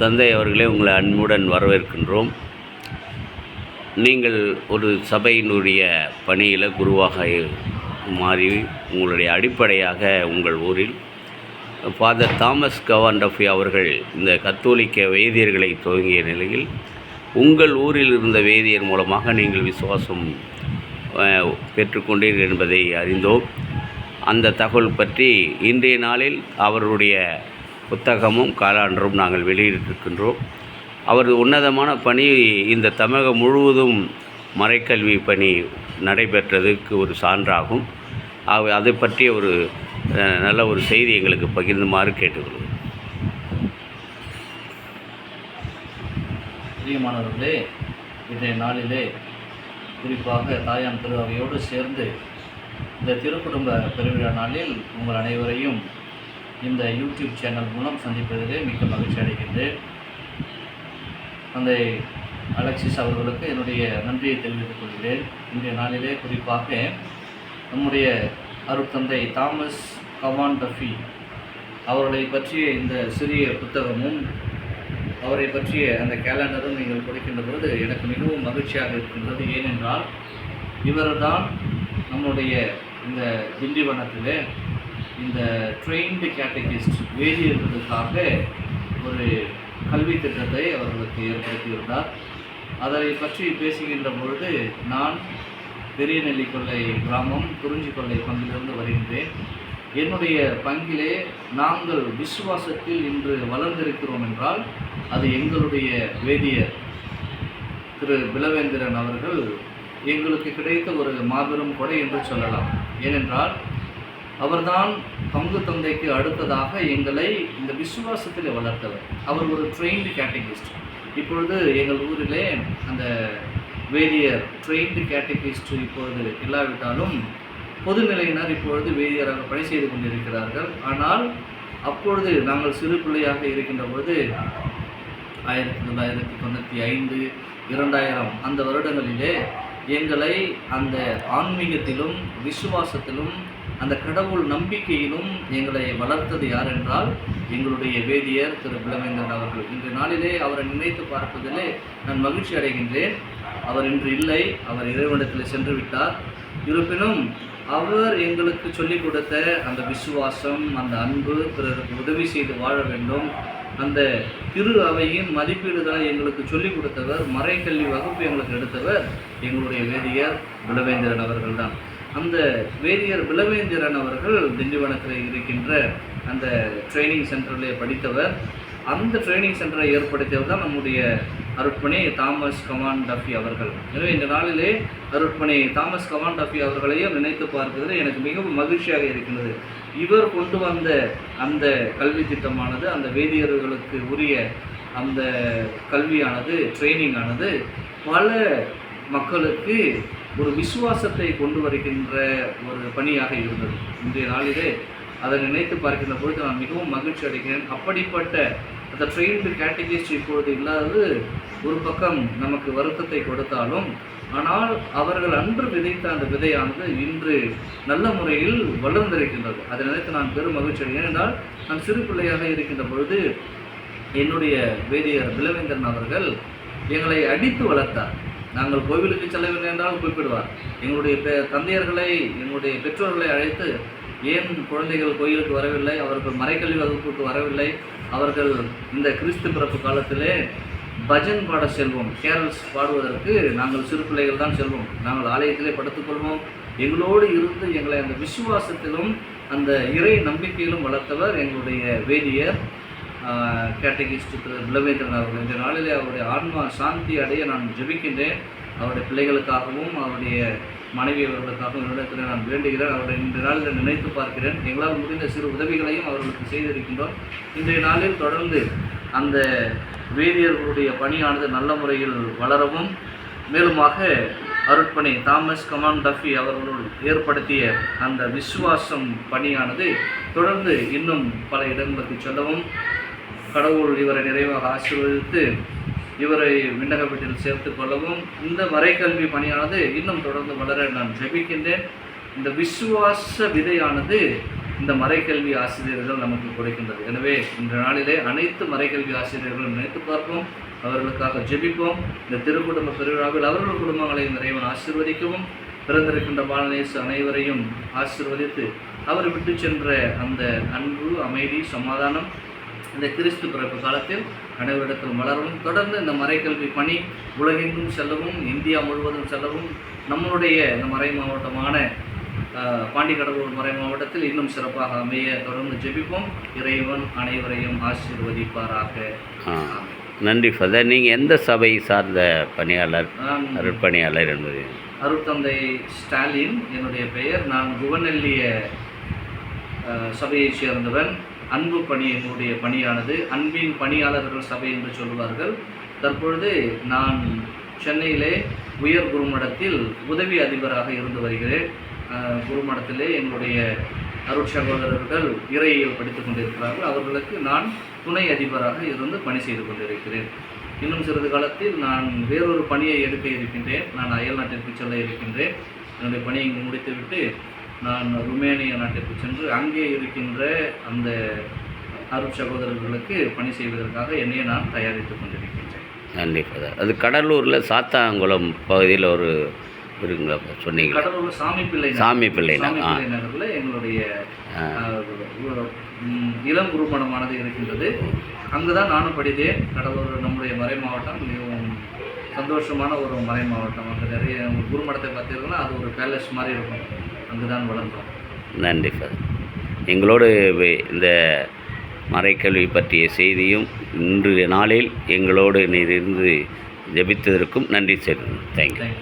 தந்தை அவர்களே, உங்களை அன்புடன் வரவேற்கின்றோம். நீங்கள் ஒரு சபையினுடைய பணியில் குருவாக மாறி உங்களுடைய அடிப்படையாக உங்கள் ஊரில் ஃபாதர் தாமஸ் கவாண்டஃபி அவர்கள் இந்த கத்தோலிக்க வேதியர்களை துவங்கிய நிலையில் உங்கள் ஊரில் இருந்த வேதியர் மூலமாக நீங்கள் விசுவாசம் பெற்றுக்கொண்டீர்கள் என்பதை அறிந்தோம். அந்த தகவல் பற்றி இன்றைய நாளில் அவருடைய புத்தகமும் காலாண்டரும் நாங்கள் வெளியிட்டிருக்கின்றோம். அவரது உன்னதமான பணி இந்த தமிழகம் முழுவதும் மறைக்கல்வி பணி நடைபெற்றதுக்கு ஒரு சான்றாகும். அதை பற்றிய ஒரு நல்ல ஒரு செய்தி எங்களுக்கு பகிர்ந்துமாறு கேட்டுக்கொள்கிறோம். பிரியமானவர்களே, இன்றைய நாளிலே குறிப்பாக தாயான் திருவையோடு சேர்ந்து இந்த திருக்குடும்ப பெருவிழா நாளில் உங்கள் அனைவரையும் இந்த யூடியூப் சேனல் மூலம் சந்திப்பதிலே மிக்க மகிழ்ச்சி அடைகின்றேன். தந்தை அலெக்சிஸ் அவர்களுக்கு என்னுடைய நன்றியை தெரிவித்துக் கொள்கிறேன். இன்றைய நாளிலே குறிப்பாக நம்முடைய அருட்தந்தை தாமஸ் கவாண்டஃபி அவர்களை பற்றிய இந்த சிறிய புத்தகமும் அவரை பற்றிய அந்த கேலண்டரும் நீங்கள் கொடுக்கின்ற பொழுது எனக்கு மிகவும் மகிழ்ச்சியாக இருக்கின்றது. ஏனென்றால் இவர்தான் நம்முடைய இந்த திண்டிவனத்திலே இந்த ட்ரெயின்டு கேட்டகிஸ்ட் வேதியர்களுக்காக ஒரு கல்வி திட்டத்தை அவர்களுக்கு ஏற்படுத்தியிருந்தார். அதை பற்றி பேசுகின்ற பொழுது நான் பெரிய நெல்லிக்கொல்லை கிராமம் குறிஞ்சிக்கொல்லை பங்கிலிருந்து வருகின்றேன். என்னுடைய பங்கிலே நாங்கள் விசுவாசத்தில் இன்று வளர்ந்திருக்கிறோம் என்றால் அது எங்களுடைய வேதியர் திரு பிலவேந்திரன் அவர்கள் எங்களுக்கு கிடைத்த ஒரு மாபெரும் கொடை என்று சொல்லலாம். ஏனென்றால் அவர்தான் பங்கு தந்தைக்கு அடுத்ததாக எங்களை இந்த விசுவாசத்தில் வளர்த்தவர். அவர் ஒரு ட்ரெயின்டு கேட்டகிஸ்ட். இப்பொழுது எங்கள் ஊரிலே அந்த வேதியர் ட்ரெயின்டு கேட்டகிஸ்ட் இப்பொழுது இல்லாவிட்டாலும் பொதுநிலையினர் இப்பொழுது வேதியராக பணி செய்து கொண்டிருக்கிறார்கள். ஆனால் அப்பொழுது நாங்கள் சிறு பிள்ளையாக இருக்கின்ற பொழுது 1995, 2000 அந்த வருடங்களிலே எங்களை அந்த ஆன்மீகத்திலும் விசுவாசத்திலும் அந்த கடவுள் நம்பிக்கையிலும் எங்களை வளர்த்தது யார் என்றால் எங்களுடைய வேதியர் திரு பிலவேந்திரன் அவர்கள். இன்று நாளிலே அவரை நினைத்து பார்ப்பதிலே நான் மகிழ்ச்சி அடைகின்றேன். அவர் இன்று இல்லை, அவர் இறைவனிடத்தில் சென்று விட்டார். இருப்பினும் அவர் எங்களுக்கு சொல்லிக் கொடுத்த அந்த விசுவாசம், அந்த அன்பு, பிறருக்கு உதவி செய்து வாழ வேண்டும், அந்த திரு அவையின் மதிப்பீடுகளை எங்களுக்கு சொல்லிக் கொடுத்தவர், மறைக்கல்வி வகுப்பு எங்களுக்கு எடுத்தவர் எங்களுடைய வேதியர் பிலவேந்திரன் அவர்கள் தான். அந்த வேதியர் பிலவேந்திரன் அவர்கள் திண்டிவனத்தில் இருக்கின்ற அந்த ட்ரைனிங் சென்டரிலே படித்தவர். அந்த ட்ரைனிங் சென்டரை ஏற்படுத்தியவர் தான் நம்முடைய அருட்பணி தாமஸ் கவாண்டஃபி அவர்கள். எனவே இந்த நாளிலே அருட்பணி தாமஸ் கவாண்டஃபி அவர்களையும் நினைத்து பார்ப்பதில் எனக்கு மிகவும் மகிழ்ச்சியாக இருக்கின்றது. இவர் கொண்டு வந்த அந்த கல்வி திட்டமானது, அந்த வேதியர்களுக்கு உரிய அந்த கல்வியானது, ட்ரைனிங் ஆனது பல மக்களுக்கு ஒரு விசுவாசத்தை கொண்டு வருகின்ற ஒரு பணியாக இருந்தது. இன்றைய நாளிலே அதை நினைத்து பார்க்கின்ற பொழுது நான் மிகவும் மகிழ்ச்சி அடைகிறேன். அப்படிப்பட்ட அந்த ட்ரெயின்டு கேட்டகிஸ்ட் இப்பொழுது இல்லாதது ஒரு பக்கம் நமக்கு வருத்தத்தை கொடுத்தாலும், ஆனால் அவர்கள் அன்று விதைத்த அந்த விதையானது இன்று நல்ல முறையில் வளர்ந்திருக்கின்றது. அதை நினைத்து நான் பெரும் மகிழ்ச்சி அடைகிறேன். என்றால் நான் சிறு பிள்ளையாக இருக்கின்ற பொழுது என்னுடைய வேதியர் பிலவேந்திரன் அவர்கள் எங்களை அடித்து வளர்த்தார். நாங்கள் கோவிலுக்கு செல்லவில்லை என்றால் குறிப்பிடுவார். எங்களுடைய தந்தையர்களை, எங்களுடைய பெற்றோர்களை அழைத்து, ஏன் குழந்தைகள் கோயிலுக்கு வரவில்லை, அவர்கள் மறைக்கல்வி வகுப்புக்கு வரவில்லை, அவர்கள் இந்த கிறிஸ்து பிறப்பு காலத்திலே பஜன் பாட செல்வோம், கேரல்ஸ் பாடுவதற்கு நாங்கள் சிறு பிள்ளைகள் தான் செல்வோம், நாங்கள் ஆலயத்திலே படுத்துக்கொள்வோம். எங்களோடு இருந்து எங்களை அந்த விசுவாசத்திலும் அந்த இறை நம்பிக்கையிலும் வளர்த்தவர் எங்களுடைய வேதியர் கேட்டகிஸ்ட் திரு பிலவேந்திரன் அவர்கள். இந்த நாளிலே அவருடைய ஆன்மா சாந்தி அடைய நான் ஜெபிக்கின்றேன். அவருடைய பிள்ளைகளுக்காகவும் அவருடைய மனைவி அவர்களுக்காகவும் என்னிடத்தில் நான் வேண்டுகிறேன். அவருடைய இந்த நாளில் நினைத்து பார்க்கிறேன். எங்களால் முடிந்த சிறு உதவிகளையும் அவர்களுக்கு செய்திருக்கின்றோம். இன்றைய நாளில் தொடர்ந்து அந்த வேதியர்களுடைய பணியானது நல்ல முறையில் வளரவும், மேலுமாக அருட்பணி தாமஸ் கவாண்டஃபி அவர்கள் ஏற்படுத்திய அந்த விசுவாசம் பணியானது தொடர்ந்து இன்னும் பல இடங்களுக்கு செல்லவும், கடவுள் இவரை நிறைவாக ஆசீர்வதித்து இவரை விண்ணக வீட்டில் சேர்த்து கொள்ளவும், இந்த மறைக்கல்வி பணியானது இன்னும் தொடர்ந்து வளர நான் ஜெபிக்கின்றேன். இந்த விசுவாச விதையானது இந்த மறைக்கல்வி ஆசிரியர்கள் நமக்கு கொடுக்கின்றது. எனவே இந்த நாளிலே அனைத்து மறைக்கல்வி ஆசிரியர்களும் நினைத்து பார்ப்போம், அவர்களுக்காக ஜெபிப்போம். இந்த திருக்குடும்ப பெருவிழாவில் அவர்கள் குடும்பங்களை இறைவன் ஆசீர்வதிக்கவும், பிறந்திருக்கின்ற பாலநேசு அனைவரையும் ஆசீர்வதித்து அவர் விட்டு சென்ற அந்த அன்பு, அமைதி, சமாதானம் இந்த கிறிஸ்து பிறப்பு காலத்தில் அனைவரிடத்தில் மலரவும், தொடர்ந்து இந்த மறைக்கல்வி பணி உலகெங்கும் செல்லவும், இந்தியா முழுவதும் செல்லவும், நம்மளுடைய இந்த மறை மாவட்டமான பாண்டிக்கடலூர் மறை மாவட்டத்தில் இன்னும் சிறப்பாக அமைய தொடர்ந்து ஜெபிப்போம். இறைவன் அனைவரையும் ஆசீர்வதிப்பாராக. நன்றி ஃபாதர். நீங்கள் எந்த சபை சார்ந்த பணியாளர்? அருட்பணியாளர் என்பது அருட்தந்தை ஸ்டாலின் என்னுடைய பெயர். நான் குவநெல்லிய சபையைச் சேர்ந்தவன். அன்பு பணி என்னுடைய பணியானது அன்பின் பணியாளர்கள் சபை என்று சொல்வார்கள். தற்பொழுது நான் சென்னையிலே உயர் குருமடத்தில் உதவி அதிபராக இருந்து வருகிறேன். குருமடத்திலே எங்களுடைய அருட்சகோதரர்கள் இறையியல் படித்துக் கொண்டிருக்கிறார்கள். அவர்களுக்கு நான் துணை அதிபராக இருந்து பணி செய்து கொண்டிருக்கிறேன். இன்னும் சிறிது காலத்தில் நான் வேறொரு பணியை எடுக்க இருக்கின்றேன். நான் அயல் நாட்டிற்கு செல்ல இருக்கின்றேன். என்னுடைய பணியை முடித்துவிட்டு நான் ருமேனியா நாட்டிற்கு சென்று அங்கே இருக்கின்ற அந்த அருட்சகோதரர்களுக்கு பணி செய்வதற்காக என்னையே நான் தயாரித்துக் கொண்டிருக்கின்றேன். நன்றி ஃபாதர். அது கடலூரில் சாத்தாங்குளம் பகுதியில் ஒரு இருக்குங்களா சொன்னீங்க? கடலூர் சாமி பிள்ளை நகரில் எங்களுடைய இளம் குருமடமானது இருக்கின்றது. அங்கு தான் நானும் படித்தேன். கடலூர் நம்முடைய மறை மாவட்டம் மிகவும் சந்தோஷமான ஒரு மறை மாவட்டம். அங்கே நிறைய குருமடத்தை பார்த்தீங்கன்னா அது ஒரு பேலஸ் மாதிரி இருக்கும். அங்கு தான் வளர்ந்தோம். நன்றி ஃபாதர். எங்களோடு இந்த மறைக்கல்வி பற்றிய செய்தியும் இன்றைய நாளில் எங்களோடு நீர் இருந்து ஜெபித்ததற்கும் நன்றி சார். தேங்க்யூ.